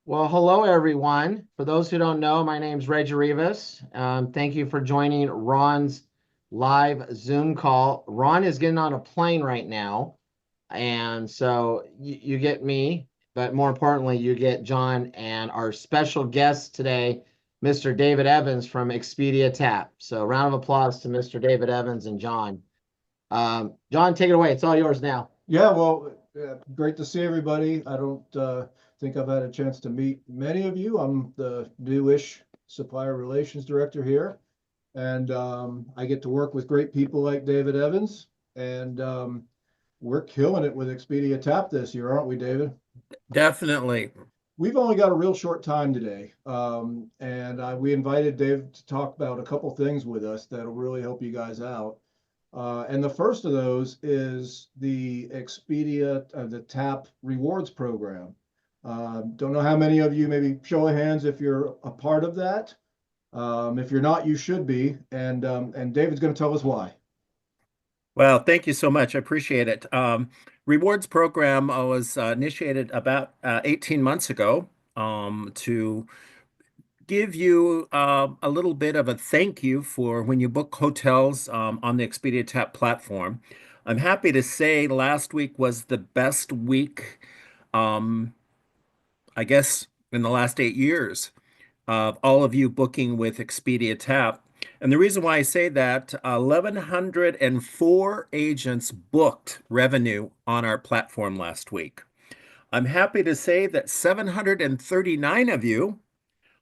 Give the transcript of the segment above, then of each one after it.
Well, hello everyone. For those who don't know, my name's Reggie Rivas. Thank you for joining Ron's live Zoom call. Ron is getting on a plane right now, and so you get me, but more importantly, you get John and our special guest today, Mr. David Evans from Expedia TAAP. So, round of applause to Mr. David Evans and John. John, take it away. It's all yours now. Great to see everybody. I don't think I've had a chance to meet many of you. I'm the newish supplier relations director here, and I get to work with great people like David Evans, and we're killing it with Expedia TAAP this year, aren't we, David? Definitely. We've only got a real short time today, we invited Dave to talk about a couple things with us that'll really help you guys out. And the first of those is the Expedia, the TAAP rewards program. Don't know how many of you, maybe show of hands if you're a part of that. If you're not, you should be. And David's going to tell us why. Well, thank you so much. I appreciate it. Rewards program was initiated about 18 months ago to give you a little bit of a thank you for when you book hotels on the Expedia TAAP platform. I'm happy to say last week was the best week, um, I guess, in the last 8 years of all of you booking with Expedia TAAP. And the reason why I say that, 1,104 agents booked revenue on our platform last week. I'm happy to say that 739 of you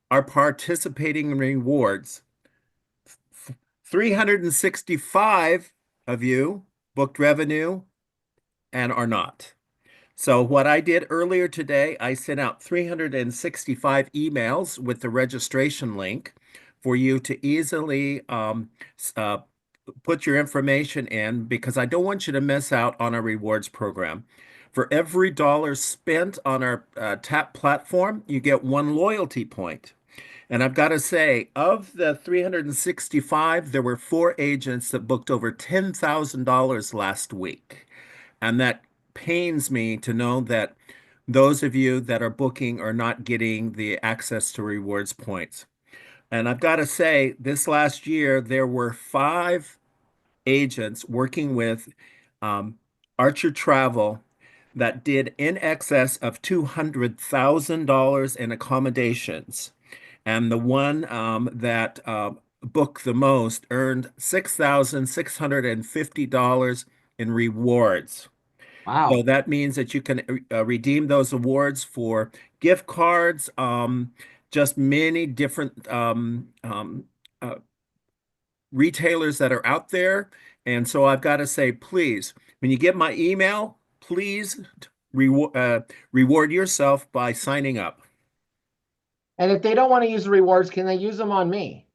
are participating in rewards. 365 of you booked revenue and are not. So what I did earlier today, I sent out 365 emails with the registration link for you to easily put your information in because I don't want you to miss out on our rewards program. For every dollar spent on our TAAP platform, you get one loyalty point. And I've got to say, of the 365, there were four agents that booked over $10,000 last week. And that pains me to know that those of you that are booking are not getting the access to rewards points. And I've got to say, this last year, there were five agents working with um, Archer Travel that did in excess of $200,000 in accommodations. And the one that booked the most earned $6,650 in rewards. So Wow. that means that you can redeem those awards for gift cards, just many different uh, retailers that are out there. And so I've got to say, please, when you get my email, please reward yourself by signing up. And if they don't want to use the rewards, can they use them on me?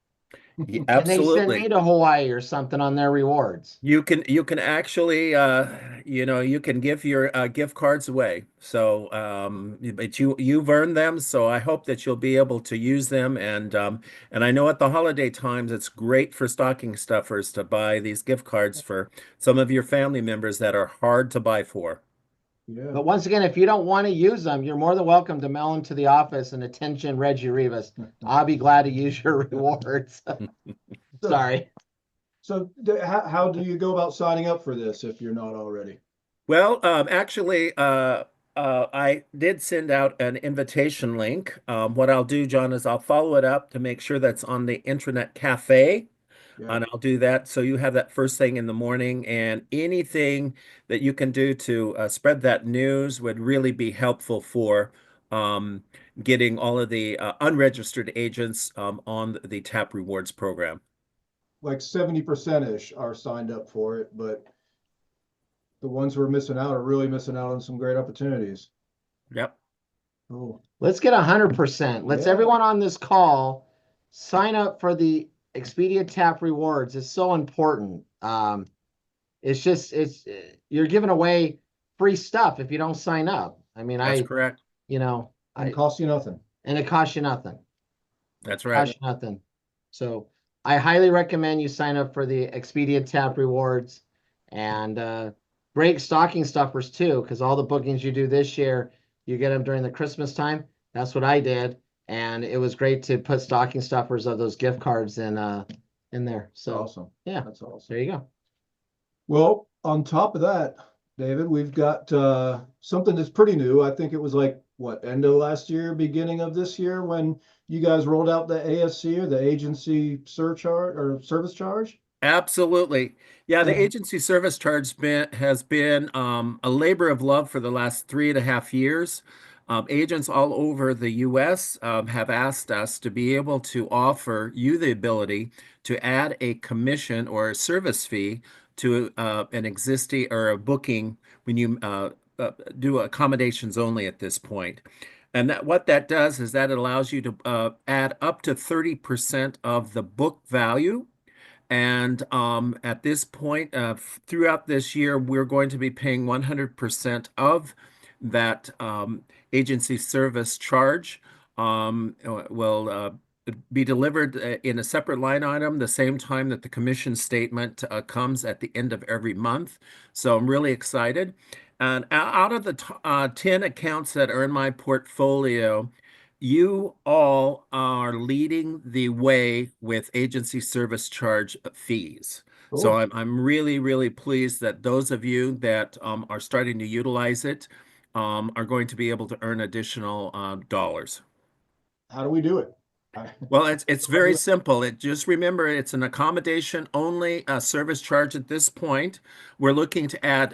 Can they send me Absolutely. to Hawaii or something on their rewards? You can actually you can give your gift cards away. So but you've earned them, so I hope that you'll be able to use them and I know at the holiday times it's great for stocking stuffers to buy these gift cards for some of your family members that are hard to buy for. Yeah. But once again, if you don't want to use them, you're more than welcome to mail them to the office and attention Reggie Rivas. I'll be glad to use your rewards. So, Sorry. how do you go about signing up for this if you're not already? Well, actually, I did send out an invitation link. What I'll do, John, is I'll follow it up to make sure that's on the Intranet Cafe, Yeah. and I'll do that so you have that first thing in the morning. And anything that you can do to spread that news would really be helpful for um, getting all of the unregistered agents on the TAP Rewards program. Like 70%-ish are signed up for it, but the ones who are missing out are really missing out on some great opportunities. Yep. Oh, Let's get 100%. Let's yeah. everyone on this call sign up for the Expedia TAP rewards. It's so important. It's you're giving away free stuff if you don't sign up. I mean, That's correct. you know, And cost you nothing. and it costs you nothing. That's right. Costs you nothing. So I highly recommend you sign up for the Expedia TAP rewards and great stocking stuffers too, because all the bookings you do this year, you get them during the Christmas time. That's what I did. And it was great to put stocking stuffers of those gift cards in there. So Awesome. yeah, That's awesome. there you go. Well, on top of that, David, we've got something that's pretty new. I think it was like what, end of last year, beginning of this year when you guys rolled out the ASC or the agency surcharge or service charge. Absolutely. Yeah, the And agency service charge has been a labor of love for the last 3.5 years. Agents all over the U.S. Have asked us to be able to offer you the ability to add a commission or a service fee to an existing or a booking when you do accommodations only at this point. And what that does is that it allows you to add up to 30% of the book value. And at this point, throughout this year, we're going to be paying 100% of that agency service charge. Will be delivered in a separate line item the same time that the commission statement comes at the end of every month. So I'm really excited. And out of the 10 accounts that are in my portfolio, you all are leading the way with agency service charge fees. So cool. I'm really, really pleased that those of you that are starting to utilize it are going to be able to earn additional dollars. How do we do it? I- Well, it's very simple. It just remember it's an accommodation only service charge at this point. We're looking to add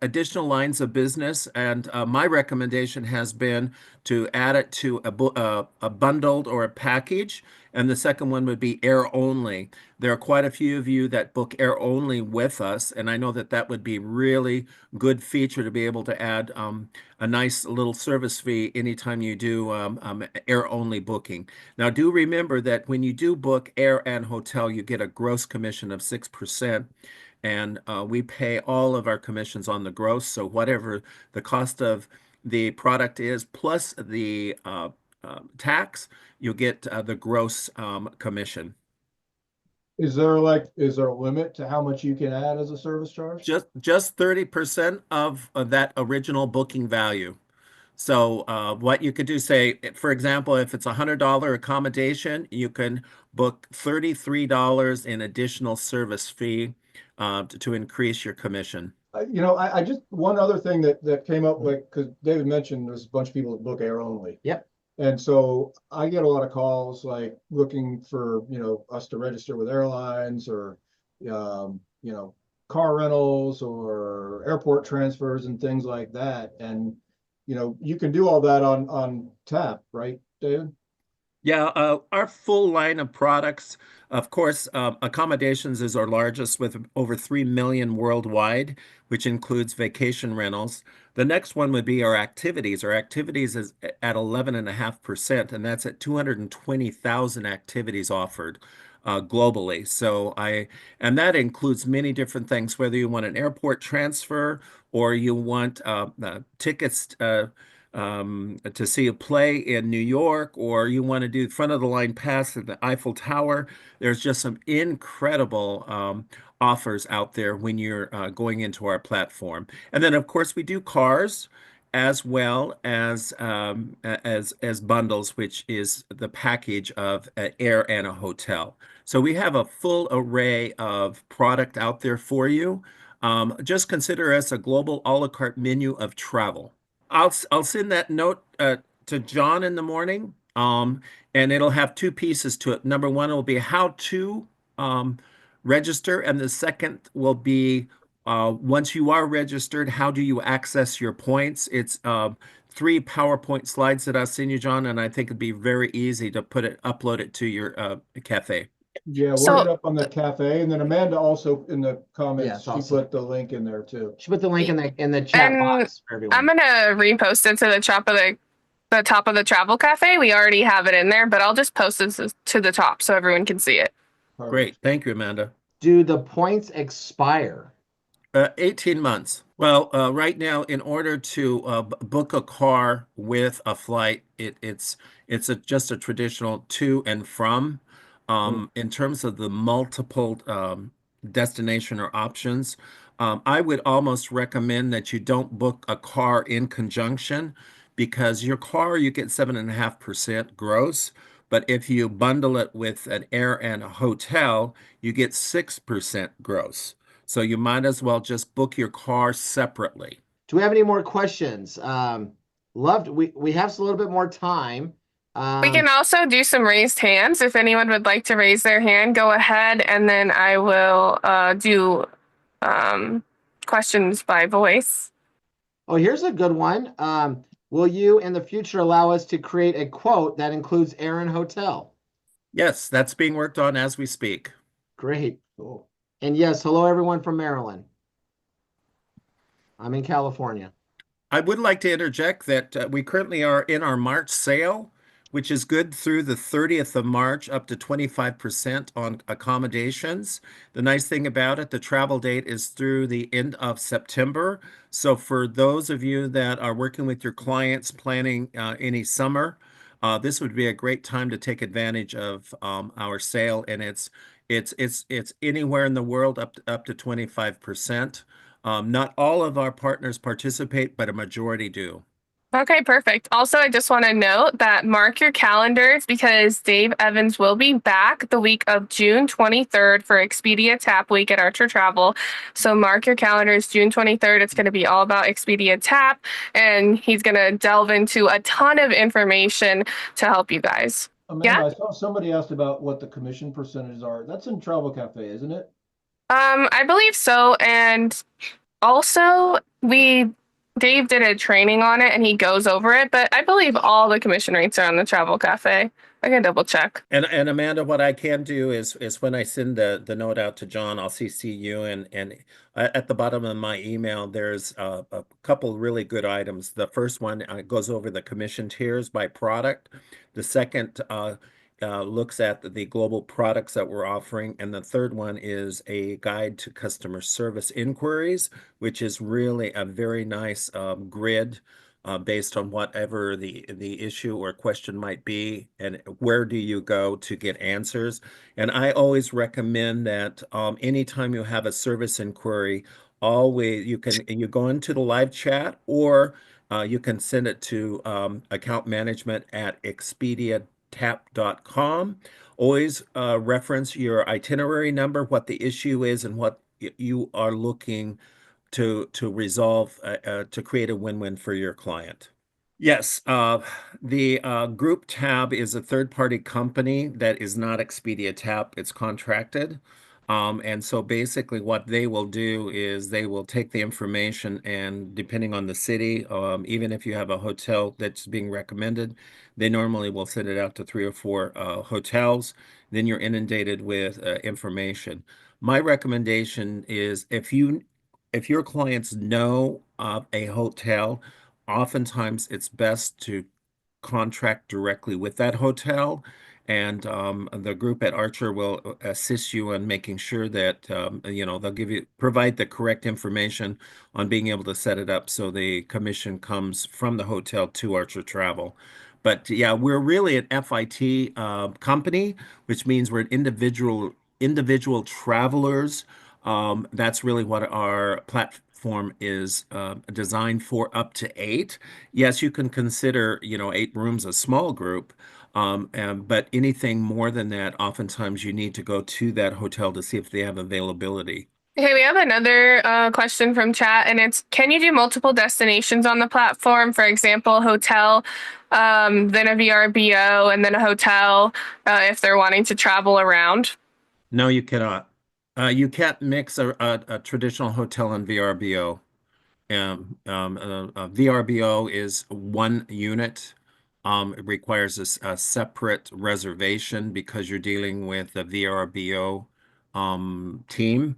additional lines of business, and my recommendation has been to add it to a bundled or a package. And the second one would be air only. There are quite a few of you that book air only with us, and I know that that would be really good feature to be able to add a nice little service fee anytime you do air only booking. Now, do remember that when you do book air and hotel, you get a gross commission of 6%, and we pay all of our commissions on the gross. So whatever the cost of the product is plus the tax, you'll get the gross commission. Is there a limit to how much you can add as a service charge? Just 30% of that original booking value. So what you could do, say, for example, if it's $100 accommodation, you can book $33 in additional service fee to increase your commission. I just one other thing that came up like because David mentioned there's a bunch of people that book air only. Yep. And so I get a lot of calls like looking for, us to register with airlines or, car rentals or airport transfers and things like that. And, you can do all that on TAAP, right, David? Yeah, our full line of products, of course, accommodations is our largest with over 3 million worldwide, which includes vacation rentals. The next one would be our activities. Our activities is at 11.5%, and that's at 220,000 activities offered globally. And that includes many different things, whether you want an airport transfer or you want tickets to see a play in New York, or you want to do front of the line pass at the Eiffel Tower. There's just some incredible offers out there when you're going into our platform. And then, of course, we do cars as well as bundles, which is the package of air and a hotel. So we have a full array of product out there for you. Just consider us a global a la carte menu of travel. I'll send that note to John in the morning, and it'll have two pieces to it. Number one will be how to register, and the second will be once you are registered, how do you access your points? It's three PowerPoint slides that I'll send you, John, and I think it'd be very easy to upload it to your cafe. Yeah, we'll get So up on the cafe. And then Amanda also in the comments, Yes, she also. put the link in there too. Should put the link in the chat and box for I'm everyone. gonna repost it to the top of the travel cafe. We already have it in there, but I'll just post this to the top so everyone can see it. Great. Thank you, Amanda. Do the points expire? 18 months. Well, right now, in order to book a car with a flight, just a traditional to and from. In terms of the multiple destination or options, I would almost recommend that you don't book a car in conjunction because your car, you get 7.5% gross. But if you bundle it with an air and a hotel, you get 6% gross. So you might as well just book your car separately. Do we have any more questions? We have a little bit more time. We can also do some raised hands. If anyone would like to raise their hand, go ahead, and then I will do questions by voice. Oh, here's a good one. Will you in the future allow us to create a quote that includes air and hotel? Yes, that's being worked on as we speak. Great. Cool. And yes, hello everyone from Maryland. I'm in California. I would like to interject that we currently are in our March sale, which is good through the 30th of March, up to 25% on accommodations. The nice thing about it, the travel date is through the end of September. So for those of you that are working with your clients planning any summer, this would be a great time to take advantage of our sale, and it's anywhere in the world up to 25%. Not all of our partners participate, but a majority do. Okay, perfect. Also, I just want to note that mark your calendars because Dave Evans will be back the week of June 23rd for Expedia TAAP week at Archer Travel. So mark your calendars, June 23rd. It's going to be all about Expedia TAAP, and he's going to delve into a ton of information to help you guys. Amanda, I saw somebody asked about what the commission percentages are. That's in Travel Cafe, isn't it? I believe so. And also, Dave did a training on it and he goes over it, but I believe all the commission rates are on the Travel Cafe. I can double check. And Amanda, what I can do is when I send the note out to John, I'll CC you and at the bottom of my email, there's a couple really good items. The first one goes over the commission tiers by product. The second looks at the global products that we're offering, and the third one is a guide to customer service inquiries, which is really a very nice grid based on whatever the issue or question might be, and where do you go to get answers. And I always recommend that anytime you have a service inquiry, always you go into the live chat, or you can send it to account management at expediataap.com. Always reference your itinerary number, what the issue is, and what you are looking to resolve to create a win-win for your client. Yes, the Group tab is a third-party company that is not Expedia TAAP. It's contracted. And so basically what they will do is they will take the information, and depending on the city, even if you have a hotel that's being recommended, they normally will send it out to 3 or 4 hotels. Then you're inundated with information. My recommendation is if your clients know of a hotel, oftentimes it's best to contract directly with that hotel. And the group at Archer will assist you in making sure that they'll provide the correct information on being able to set it up so the commission comes from the hotel to Archer Travel. But yeah, we're really an FIT company, which means we're an individual travelers. That's really what our platform is designed for, up to 8. Yes, you can consider, 8 rooms a small group, but anything more than that, oftentimes you need to go to that hotel to see if they have availability. Okay, we have another question from chat, and it's, can you do multiple destinations on the platform? For example, hotel, then a VRBO, and then a hotel if they're wanting to travel around? No, you cannot. You can't mix a traditional hotel and VRBO. A VRBO is one unit. It requires a separate reservation because you're dealing with a VRBO team.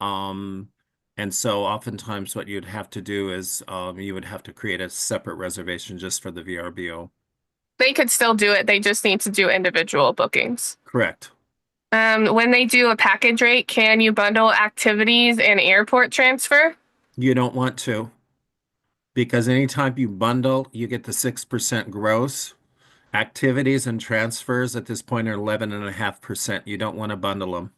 Um, and so oftentimes what you'd have to do is you would have to create a separate reservation just for the VRBO. They could still do it. They just need to do individual bookings. Correct. When they do a package rate, can you bundle activities and airport transfer? You don't want to, because anytime you bundle, you get the 6% gross. Activities and transfers at this point are 11.5%. You don't want to bundle them.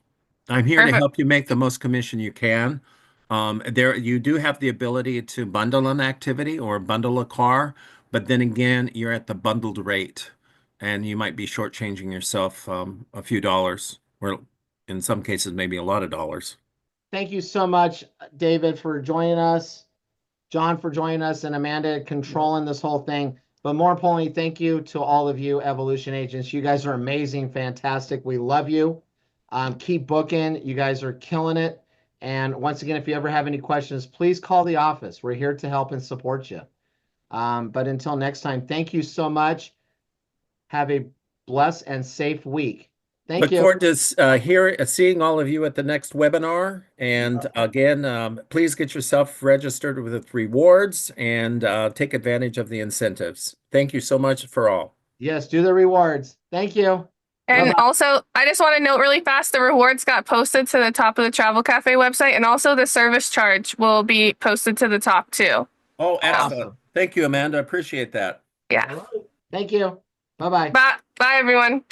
I'm here to Perfect. help you make the most commission you can. You do have the ability to bundle an activity or bundle a car, but then again, you're at the bundled rate, and you might be shortchanging yourself a few dollars, or in some cases, maybe a lot of dollars. Thank you so much, David, for joining us, John for joining us, and Amanda controlling this whole thing. But more importantly, thank you to all of you Evolution agents. You guys are amazing, fantastic. We love you. Keep booking. You guys are killing it. And once again, if you ever have any questions, please call the office. We're here to help and support you. But until next time, thank you so much. Have a blessed and safe week. Thank Look you. forward to seeing all of you at the next webinar. And again, please get yourself registered with rewards and take advantage of the incentives. Thank you so much for all. Yes, do the rewards. Thank you. And Bye-bye. also, I just want to note really fast, the rewards got posted to the top of the Travel Cafe website, and also the service charge will be posted to the top too. Oh, excellent. Awesome. Thank you, Amanda. Appreciate that. Yeah. All right. Thank you. Bye-bye. Bye, everyone.